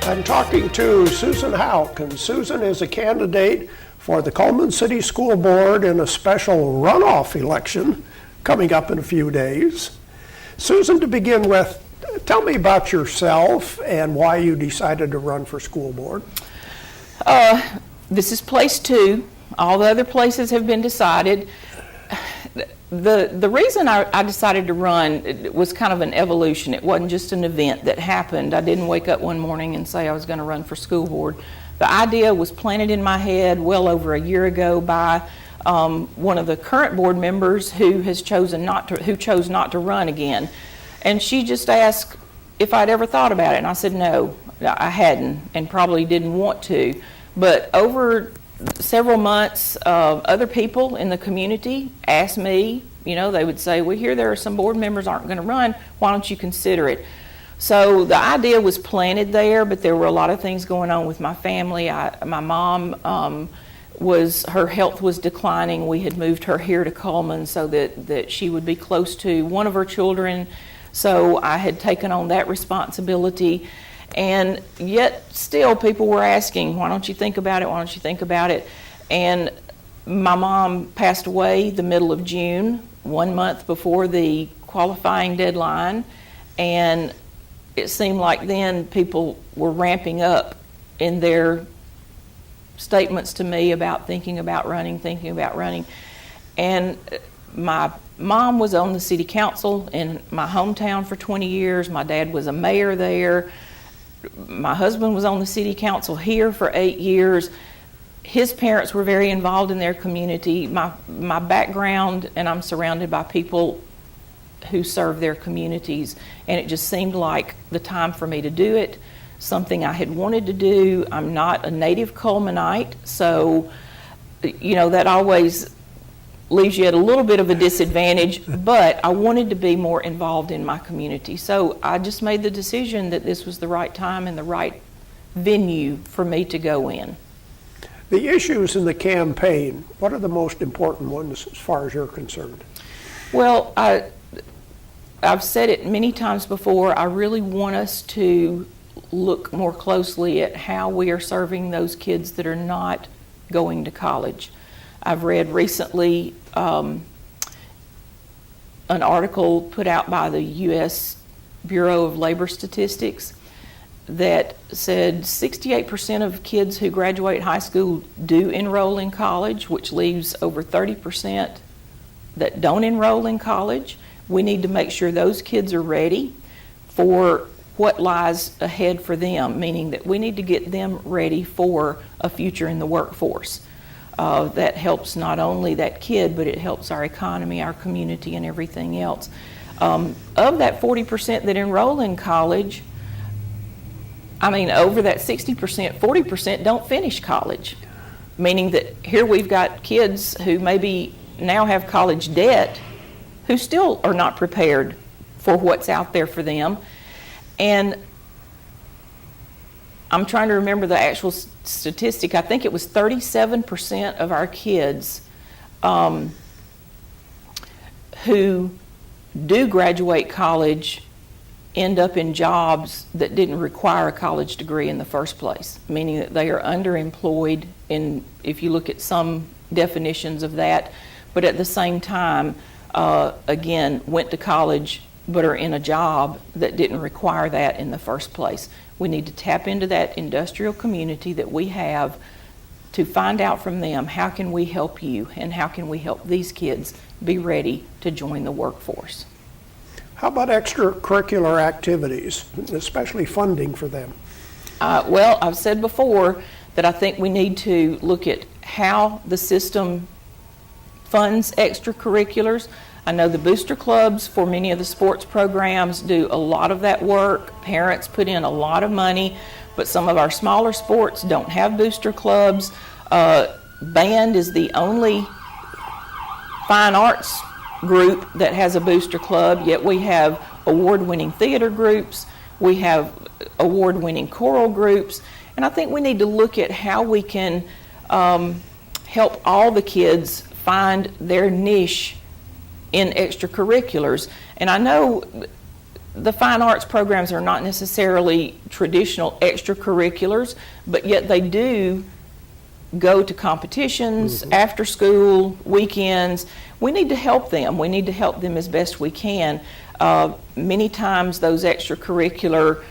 I'm talking to Susan Hauk, and Susan is a candidate for the Cullman City School Board in a special runoff election coming up in a few days. Susan, to begin with, tell me about yourself and why you decided to run for school board. This is place 2. All the other places have been decided. The reason I decided to run, it was kind of an evolution. It wasn't just an event that happened. I didn't wake up one morning and say I was going to run for school board. The idea was planted in my head well over a year ago by one of the current board members who chose not to run again. And she just asked if I'd ever thought about it, and I said no, I hadn't, and probably didn't want to. But over several months, other people in the community asked me, they would say, we hear there are some board members aren't going to run, why don't you consider it? So the idea was planted there, but there were a lot of things going on with my family. My mom, her health was declining. We had moved her here to Cullman so that she would be close to one of her children. So I had taken on that responsibility. And yet still people were asking, why don't you think about it? Why don't you think about it? And my mom passed away the middle of June, 1 month before the qualifying deadline. And it seemed like then people were ramping up in their statements to me about thinking about running. And my mom was on the city council in my hometown for 20 years. My dad was a mayor there. My husband was on the city council here for 8 years. His parents were very involved in their community. My background, and I'm surrounded by people who serve their communities, and it just seemed like the time for me to do it, something I had wanted to do. I'm not a native Cullmanite, so that always leaves you at a little bit of a disadvantage, but I wanted to be more involved in my community. So I just made the decision that this was the right time and the right venue for me to go in. The issues in the campaign, what are the most important ones as far as you're concerned? Well, I've said it many times before, I really want us to look more closely at how we are serving those kids that are not going to college. I've read recently an article put out by the U.S. Bureau of Labor Statistics that said 68% of kids who graduate high school do enroll in college, which leaves over 30% that don't enroll in college. We need to make sure those kids are ready for what lies ahead for them, meaning that we need to get them ready for a future in the workforce. That helps not only that kid, but it helps our economy, our community, and everything else. Of that 40% that enroll in college, over that 60%, 40% don't finish college, meaning that here we've got kids who maybe now have college debt who still are not prepared for what's out there for them. And I'm trying to remember the actual statistic. I think it was 37% of our kids who do graduate college end up in jobs that didn't require a college degree in the first place, meaning that they are underemployed, if you look at some definitions of that, but at the same time, again, went to college but are in a job that didn't require that in the first place. We need to tap into that industrial community that we have to find out from them, how can we help you and how can we help these kids be ready to join the workforce? How about extracurricular activities, especially funding for them? Well, I've said before that I think we need to look at how the system funds extracurriculars. I know the booster clubs for many of the sports programs do a lot of that work. Parents put in a lot of money, but some of our smaller sports don't have booster clubs. Band is the only fine arts group that has a booster club, yet we have award-winning theater groups, we have award-winning choral groups, and I think we need to look at how we can help all the kids find their niche in extracurriculars. And I know the fine arts programs are not necessarily traditional extracurriculars, but yet they do go to competitions, after school, weekends. We need to help them. We need to help them as best we can. Many times those extracurricular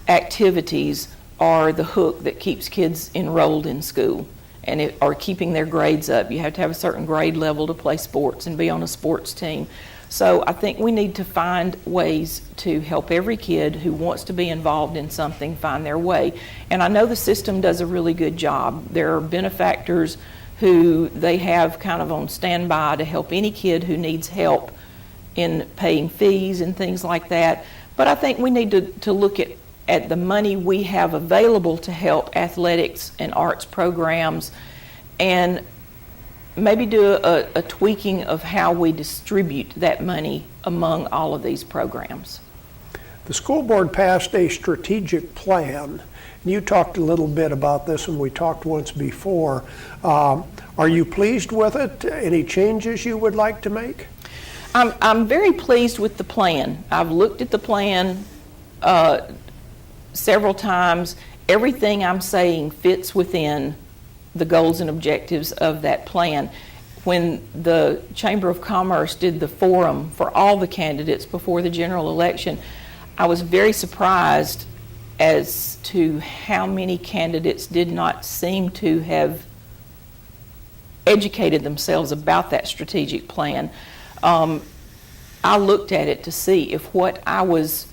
activities are the hook that keeps kids enrolled in school and are keeping their grades up. You have to have a certain grade level to play sports and be on a sports team. So I think we need to find ways to help every kid who wants to be involved in something find their way. And I know the system does a really good job. There are benefactors who they have kind of on standby to help any kid who needs help in paying fees and things like that. But I think we need to look at the money we have available to help athletics and arts programs and maybe do a tweaking of how we distribute that money among all of these programs. The school board passed a strategic plan. You talked a little bit about this when we talked once before. Are you pleased with it? Any changes you would like to make? I'm very pleased with the plan. I've looked at the plan several times. Everything I'm saying fits within the goals and objectives of that plan. When the Chamber of Commerce did the forum for all the candidates before the general election, I was very surprised as to how many candidates did not seem to have educated themselves about that strategic plan. I looked at it to see if what I was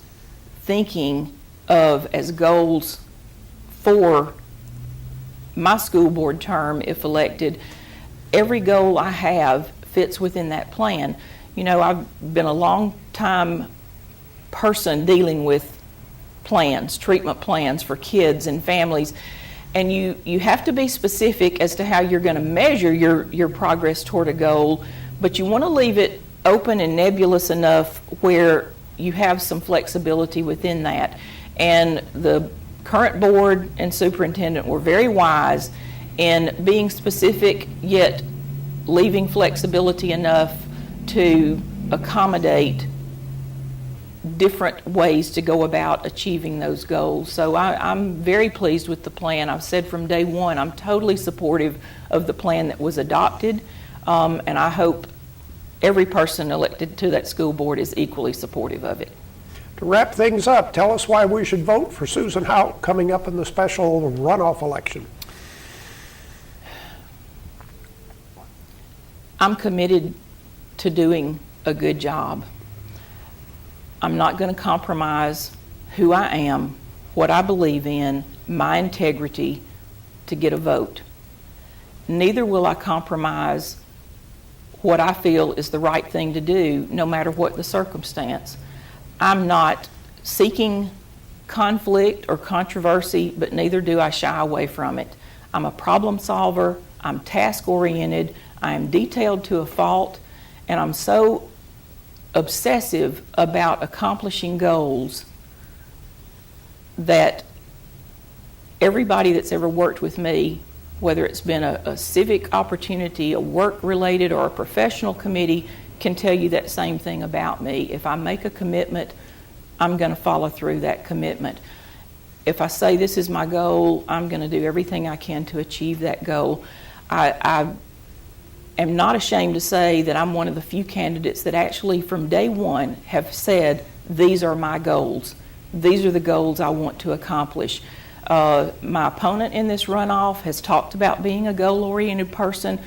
thinking of as goals for my school board term, if elected, every goal I have fits within that plan. You know, I've been a long time person dealing with plans, treatment plans for kids and families, and you have to be specific as to how you're going to measure your progress toward a goal, but you want to leave it open and nebulous enough where you have some flexibility within that. And the current board and superintendent were very wise in being specific yet leaving flexibility enough to accommodate different ways to go about achieving those goals. So I'm very pleased with the plan. I've said from day one I'm totally supportive of the plan that was adopted, and I hope every person elected to that school board is equally supportive of it. To wrap things up, tell us why we should vote for Susan Hauk coming up in the special runoff election. I'm committed to doing a good job. I'm not going to compromise who I am, what I believe in, my integrity to get a vote. Neither will I compromise what I feel is the right thing to do, no matter what the circumstance. I'm not seeking conflict or controversy, but neither do I shy away from it. I'm a problem solver, I'm task-oriented, I am detailed to a fault, and I'm so obsessive about accomplishing goals that everybody that's ever worked with me, whether it's been a civic opportunity, a work-related, or a professional committee, can tell you that same thing about me. If I make a commitment, I'm going to follow through that commitment. If I say this is my goal, I'm going to do everything I can to achieve that goal. I am not ashamed to say that I'm one of the few candidates that actually from day one have said, these are my goals. These are the goals I want to accomplish. My opponent in this runoff has talked about being a goal-oriented person.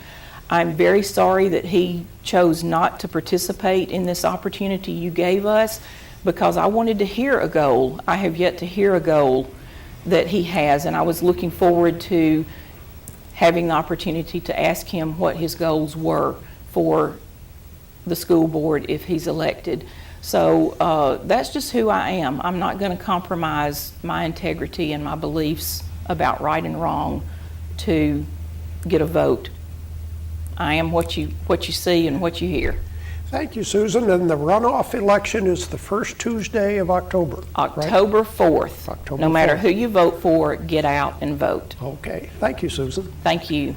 I'm very sorry that he chose not to participate in this opportunity you gave us because I wanted to hear a goal. I have yet to hear a goal that he has, and I was looking forward to having the opportunity to ask him what his goals were for the school board if he's elected. So that's just who I am. I'm not going to compromise my integrity and my beliefs about right and wrong to get a vote. I am what you see and what you hear. Thank you, Susan. And the runoff election is the first Tuesday of October. October 4th. October no matter 4th. who you vote for, get out and vote. Okay. Thank you, Susan. Thank you.